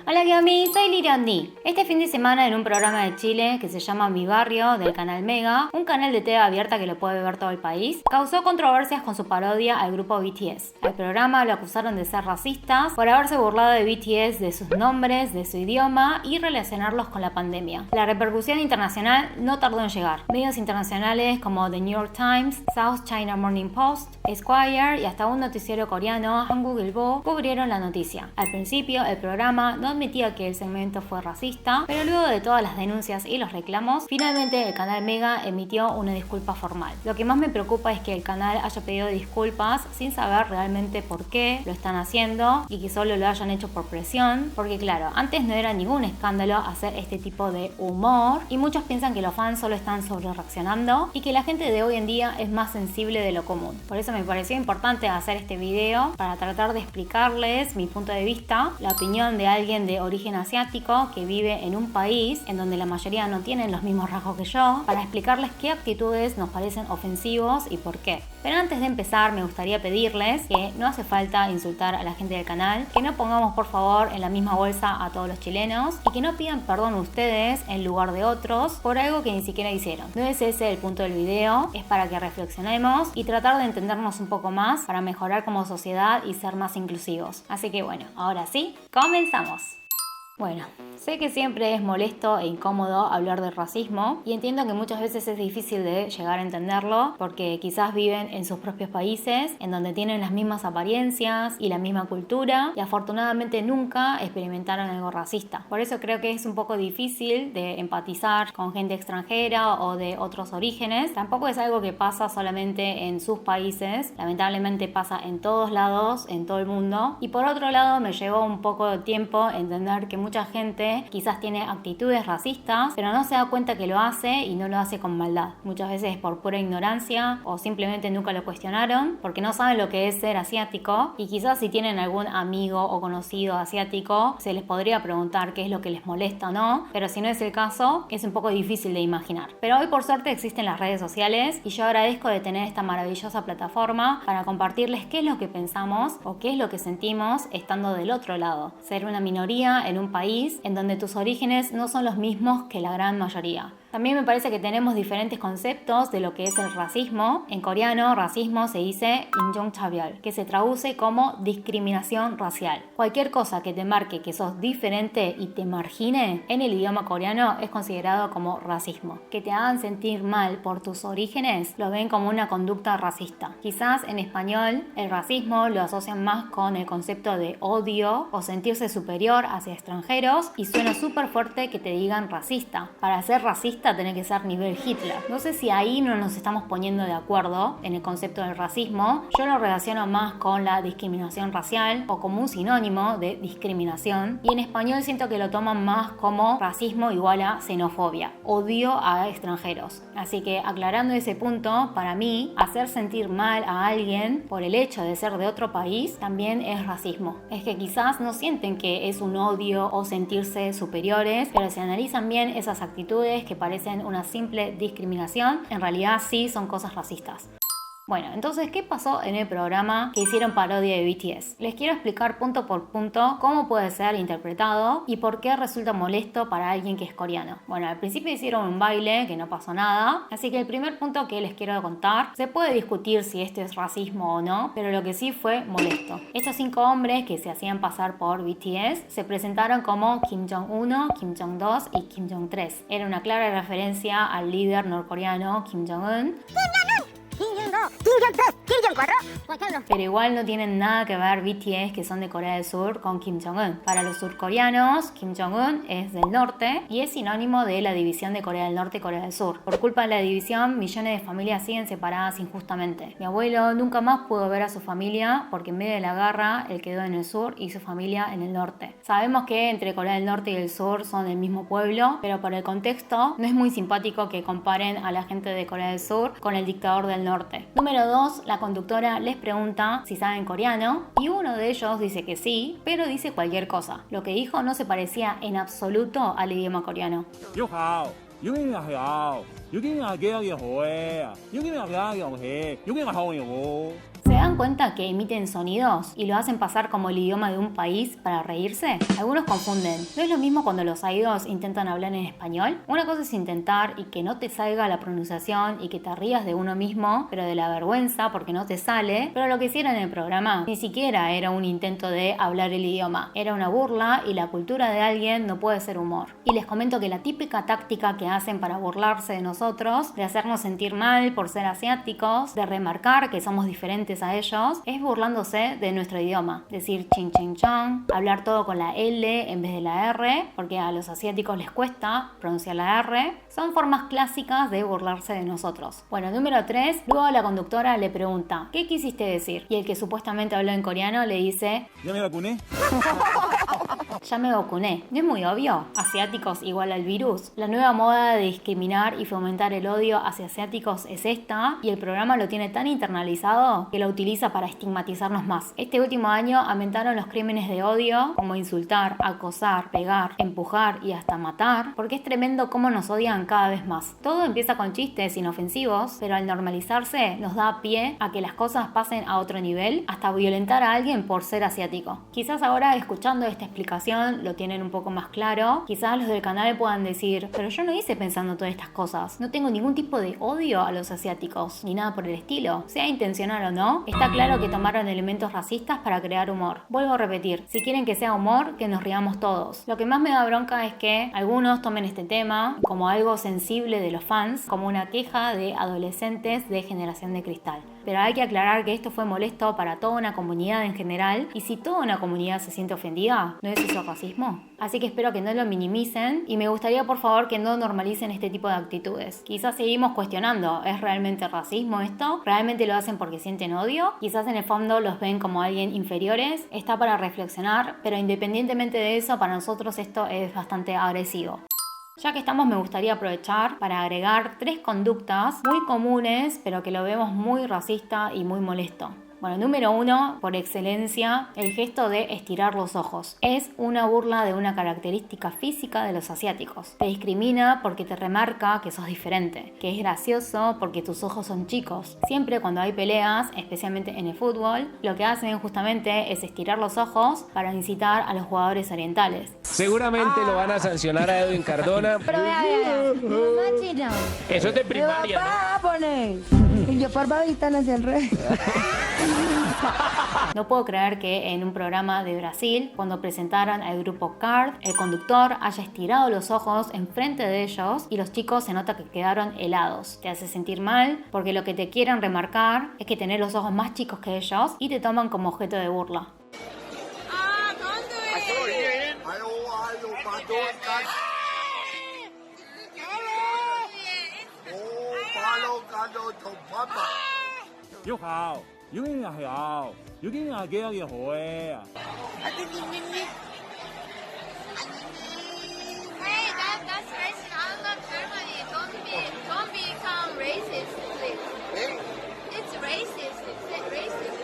Hola Guiomi, soy Liriondi. Este fin de semana en un programa de Chile que se llama Mi Barrio del canal Mega, un canal de TV abierta que lo puede ver todo el país, causó controversias con su parodia al grupo BTS. Al programa lo acusaron de ser racistas por haberse burlado de BTS, de sus nombres, de su idioma y relacionarlos con la pandemia. La repercusión internacional no tardó en llegar. Medios internacionales como The New York Times, South China Morning Post, Esquire y hasta un noticiero coreano, Hangul Ilbo, cubrieron la noticia. Al principio el programa no admitía que el segmento fue racista, pero luego de todas las denuncias y los reclamos, finalmente el canal Mega emitió una disculpa formal. Lo que más me preocupa es que el canal haya pedido disculpas sin saber realmente por qué lo están haciendo y que solo lo hayan hecho por presión, porque claro, antes no era ningún escándalo hacer este tipo de humor y muchos piensan que los fans solo están sobre reaccionando y que la gente de hoy en día es más sensible de lo común. Por eso me pareció importante hacer este video para tratar de explicarles mi punto de vista, la opinión de alguien de origen asiático que vive en un país en donde la mayoría no tienen los mismos rasgos que yo, para explicarles qué actitudes nos parecen ofensivos y por qué. Pero antes de empezar me gustaría pedirles que no hace falta insultar a la gente del canal, que no pongamos por favor en la misma bolsa a todos los chilenos y que no pidan perdón ustedes en lugar de otros por algo que ni siquiera hicieron. No es ese el punto del video, es para que reflexionemos y tratar de entendernos un poco más para mejorar como sociedad y ser más inclusivos. Así que bueno, ahora sí, comenzamos. Bueno, sé que siempre es molesto e incómodo hablar de racismo y entiendo que muchas veces es difícil de llegar a entenderlo porque quizás viven en sus propios países en donde tienen las mismas apariencias y la misma cultura y afortunadamente nunca experimentaron algo racista. Por eso creo que es un poco difícil de empatizar con gente extranjera o de otros orígenes. Tampoco es algo que pasa solamente en sus países, lamentablemente pasa en todos lados, en todo el mundo. Y por otro lado me llevó un poco de tiempo entender que mucha gente quizás tiene actitudes racistas, pero no se da cuenta que lo hace y no lo hace con maldad. Muchas veces por pura ignorancia o simplemente nunca lo cuestionaron porque no saben lo que es ser asiático y quizás si tienen algún amigo o conocido asiático se les podría preguntar qué es lo que les molesta o no, pero si no es el caso es un poco difícil de imaginar. Pero hoy por suerte existen las redes sociales y yo agradezco de tener esta maravillosa plataforma para compartirles qué es lo que pensamos o qué es lo que sentimos estando del otro lado. Ser una minoría en un país en donde tus orígenes no son los mismos que la gran mayoría. También me parece que tenemos diferentes conceptos de lo que es el racismo. En coreano, racismo se dice 인종차별, que se traduce como discriminación racial. Cualquier cosa que te marque que sos diferente y te margine en el idioma coreano es considerado como racismo. Que te hagan sentir mal por tus orígenes lo ven como una conducta racista. Quizás en español el racismo lo asocian más con el concepto de odio o sentirse superior hacia extranjeros y suena súper fuerte que te digan racista. Para ser racista tiene que ser nivel Hitler. No sé si ahí no nos estamos poniendo de acuerdo en el concepto del racismo. Yo lo relaciono más con la discriminación racial o como un sinónimo de discriminación y en español siento que lo toman más como racismo igual a xenofobia, odio a extranjeros. Así que aclarando ese punto, para mí hacer sentir mal a alguien por el hecho de ser de otro país también es racismo. Es que quizás no sienten que es un odio o sentirse superiores, pero si analizan bien esas actitudes que parecen una simple discriminación, en realidad sí son cosas racistas. Bueno, entonces, ¿qué pasó en el programa que hicieron parodia de BTS? Les quiero explicar punto por punto cómo puede ser interpretado y por qué resulta molesto para alguien que es coreano. Bueno, al principio hicieron un baile, que no pasó nada, así que el primer punto que les quiero contar, se puede discutir si esto es racismo o no, pero lo que sí fue molesto. Estos 5 hombres que se hacían pasar por BTS se presentaron como Kim Jong-1, Kim Jong-2 y Kim Jong-3. Era una clara referencia al líder norcoreano Kim Jong-un. Pero igual no tienen nada que ver BTS, que son de Corea del Sur, con Kim Jong-un. Para los surcoreanos, Kim Jong-un es del norte y es sinónimo de la división de Corea del Norte y Corea del Sur. Por culpa de la división, millones de familias siguen separadas injustamente. Mi abuelo nunca más pudo ver a su familia porque en medio de la guerra él quedó en el sur y su familia en el norte. Sabemos que entre Corea del Norte y el sur son del mismo pueblo, pero por el contexto no es muy simpático que comparen a la gente de Corea del Sur con el dictador del norte. Número 2, la conductora les pregunta si saben coreano y uno de ellos dice que sí, pero dice cualquier cosa. Lo que dijo no se parecía en absoluto al idioma coreano. Yo hao, 有幾日有，有幾日幾日嘅海啊，有幾日幾日嘅海，有幾日好嘅。¿Se dan cuenta que emiten sonidos y lo hacen pasar como el idioma de un país para reírse? Algunos confunden. ¿No es lo mismo cuando los idols intentan hablar en español? Una cosa es intentar y que no te salga la pronunciación y que te rías de uno mismo, pero de la vergüenza porque no te sale. Pero lo que hicieron en el programa ni siquiera era un intento de hablar el idioma. Era una burla y la cultura de alguien no puede ser humor. Y les comento que la típica táctica que hacen para burlarse de nosotros, de hacernos sentir mal por ser asiáticos, de remarcar que somos diferentes a ellos, es burlándose de nuestro idioma. Decir chin chin chang, hablar todo con la L en vez de la R, porque a los asiáticos les cuesta pronunciar la R. Son formas clásicas de burlarse de nosotros. Bueno, número 3, luego la conductora le pregunta, ¿qué quisiste decir? Y el que supuestamente habló en coreano le dice, ¿Ya me vacuné? ya me vacuné. ¿No es muy obvio? Asiáticos igual al virus. La nueva moda de discriminar y fomentar el odio hacia asiáticos es esta, y el programa lo tiene tan internalizado que lo utiliza para estigmatizarnos más. Este último año aumentaron los crímenes de odio, como insultar, acosar, pegar, empujar y hasta matar, porque es tremendo cómo nos odian cada vez más. Todo empieza con chistes inofensivos, pero al normalizarse nos da pie a que las cosas pasen a otro nivel, hasta violentar a alguien por ser asiático. Quizás ahora, escuchando esta explicación, lo tienen un poco más claro. Quizás los del canal puedan decir, pero yo no hice pensando todas estas cosas. No tengo ningún tipo de odio a los asiáticos, ni nada por el estilo. Sea intencional o no, está claro que tomaron elementos racistas para crear humor. Vuelvo a repetir, si quieren que sea humor, que nos riamos todos. Lo que más me da bronca es que algunos tomen este tema como algo sensible de los fans, como una queja de adolescentes de Generación de Cristal. Pero hay que aclarar que esto fue molesto para toda una comunidad en general, y si toda una comunidad se siente ofendida, ¿no es eso racismo? Así que espero que no lo minimicen, y me gustaría por favor que no normalicen este tipo de actitudes. Quizás seguimos cuestionando, ¿es realmente racismo esto? ¿Realmente lo hacen porque sienten odio? Quizás en el fondo los ven como alguien inferiores. Está para reflexionar, pero independientemente de eso, para nosotros esto es bastante agresivo. Ya que estamos, me gustaría aprovechar para agregar 3 conductas muy comunes, pero que lo vemos muy racista y muy molesto. Bueno, número 1, por excelencia, el gesto de estirar los ojos. Es una burla de una característica física de los asiáticos. Te discrimina porque te remarca que sos diferente, que es gracioso porque tus ojos son chicos. Siempre cuando hay peleas, especialmente en el fútbol, lo que hacen justamente es estirar los ojos para incitar a los jugadores orientales. Seguramente lo van a sancionar a Edwin Cardona. Pero vea, no chino. Eso es de primaria, ¿no? Y yo por babita hacia el rey. No puedo creer que en un programa de Brasil, cuando presentaron al grupo Card, el conductor haya estirado los ojos enfrente de ellos y los chicos se nota que quedaron helados. Te hace sentir mal porque lo que te quieren remarcar es que tenés los ojos más chicos que ellos y te toman como objeto de burla. Yo幾日有，有幾日幾日嘅海啊。Hey, that's racist. I love Germany. Don't become racist, please. It's racist. It's racist.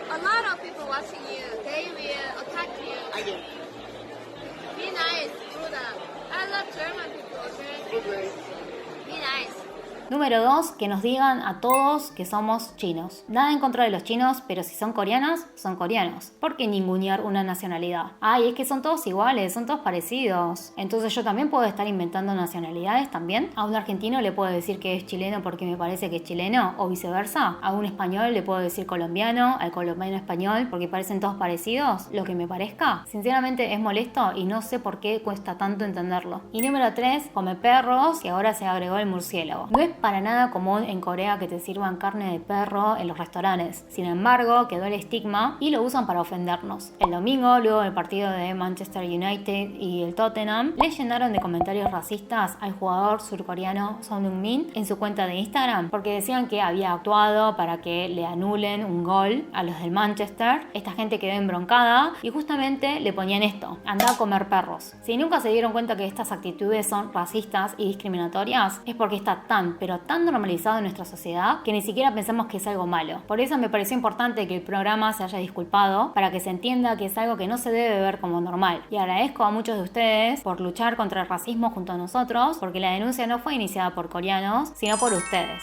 A lot of people watching you, they will attack you. Be nice, do that. I love German people, okay? Be nice. Número 2, que nos digan a todos que somos chinos. Nada en contra de los chinos, pero si son coreanos, son coreanos. ¿Por qué ningunear una nacionalidad? Ay, es que son todos iguales, son todos parecidos. Entonces yo también puedo estar inventando nacionalidades también. A un argentino le puedo decir que es chileno porque me parece que es chileno, o viceversa. A un español le puedo decir colombiano, al colombiano español, porque parecen todos parecidos, lo que me parezca. Sinceramente es molesto y no sé por qué cuesta tanto entenderlo. Y número 3, come perros, y ahora se agregó el murciélago. No es para nada común en Corea que te sirvan carne de perro en los restaurantes. Sin embargo, quedó el estigma y lo usan para ofendernos. El domingo, luego del partido de Manchester United y el Tottenham, le llenaron de comentarios racistas al jugador surcoreano Son Heung-min en su cuenta de Instagram, porque decían que había actuado para que le anulen un gol a los del Manchester. Esta gente quedó embroncada y justamente le ponían esto: anda a comer perros. Si nunca se dieron cuenta que estas actitudes son racistas y discriminatorias, es porque está tan, pero pero tan normalizado en nuestra sociedad que ni siquiera pensamos que es algo malo. Por eso me pareció importante que el programa se haya disculpado, para que se entienda que es algo que no se debe ver como normal. Y agradezco a muchos de ustedes por luchar contra el racismo junto a nosotros, porque la denuncia no fue iniciada por coreanos, sino por ustedes.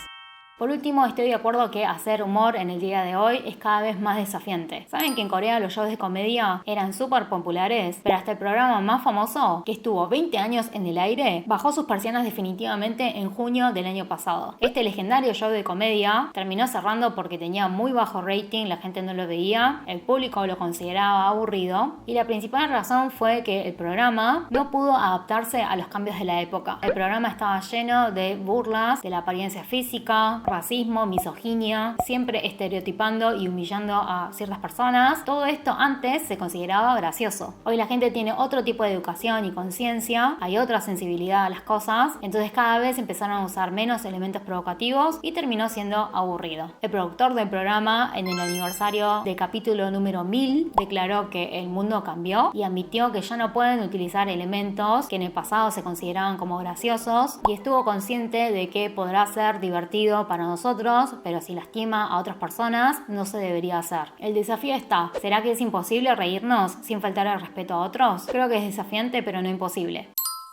Por último, estoy de acuerdo que hacer humor en el día de hoy es cada vez más desafiante. ¿Saben que en Corea los shows de comedia eran súper populares? Pero hasta el programa más famoso, que estuvo 20 años en el aire, bajó sus persianas definitivamente en junio del año pasado. Este legendario show de comedia terminó cerrando porque tenía muy bajo rating, la gente no lo veía, el público lo consideraba aburrido y la principal razón fue que el programa no pudo adaptarse a los cambios de la época. El programa estaba lleno de burlas de la apariencia física, racismo, misoginia, siempre estereotipando y humillando a ciertas personas. Todo esto antes se consideraba gracioso. Hoy la gente tiene otro tipo de educación y conciencia, hay otra sensibilidad a las cosas, entonces cada vez empezaron a usar menos elementos provocativos y terminó siendo aburrido. El productor del programa, en el aniversario del capítulo número 1000, declaró que el mundo cambió y admitió que ya no pueden utilizar elementos que en el pasado se consideraban como graciosos, y estuvo consciente de que podrá ser divertido para nosotros, pero si lastima a otras personas, no se debería hacer. El desafío está: ¿será que es imposible reírnos sin faltar el respeto a otros? Creo que es desafiante, pero no imposible.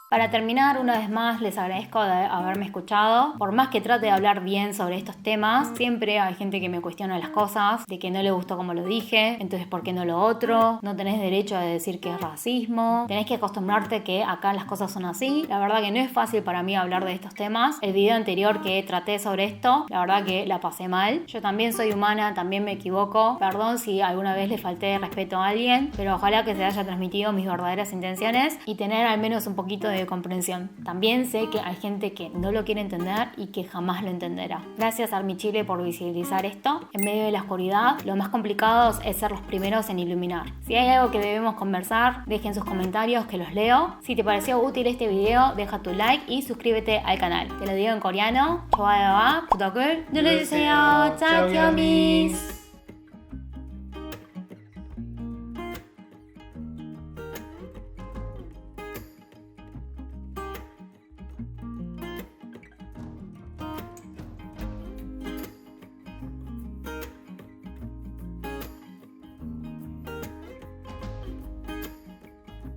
Para terminar, una vez más les agradezco de haberme escuchado. Por más que trate de hablar bien sobre estos temas, siempre hay gente que me cuestiona las cosas, de que no le gustó como lo dije, entonces ¿por qué no lo otro? No tenés derecho a decir que es racismo, tenés que acostumbrarte que acá las cosas son así. La verdad que no es fácil para mí hablar de estos temas. El video anterior que traté sobre esto, la verdad que la pasé mal. Yo también soy humana, también me equivoco. Perdón si alguna vez le falté respeto a alguien, pero ojalá que se haya transmitido mis verdaderas intenciones y tener al menos un poquito de comprensión. También sé que hay gente que no lo quiere entender y que jamás lo entenderá. Gracias Army Chile por visibilizar esto. En medio de la oscuridad, lo más complicado es ser los primeros en iluminar. Si hay algo que debemos conversar, dejen sus comentarios que los leo. Si te pareció útil este video, deja tu like y suscríbete al canal. Te lo digo en coreano. 좋아요와 구독을 눌러주세요. 짝여미스.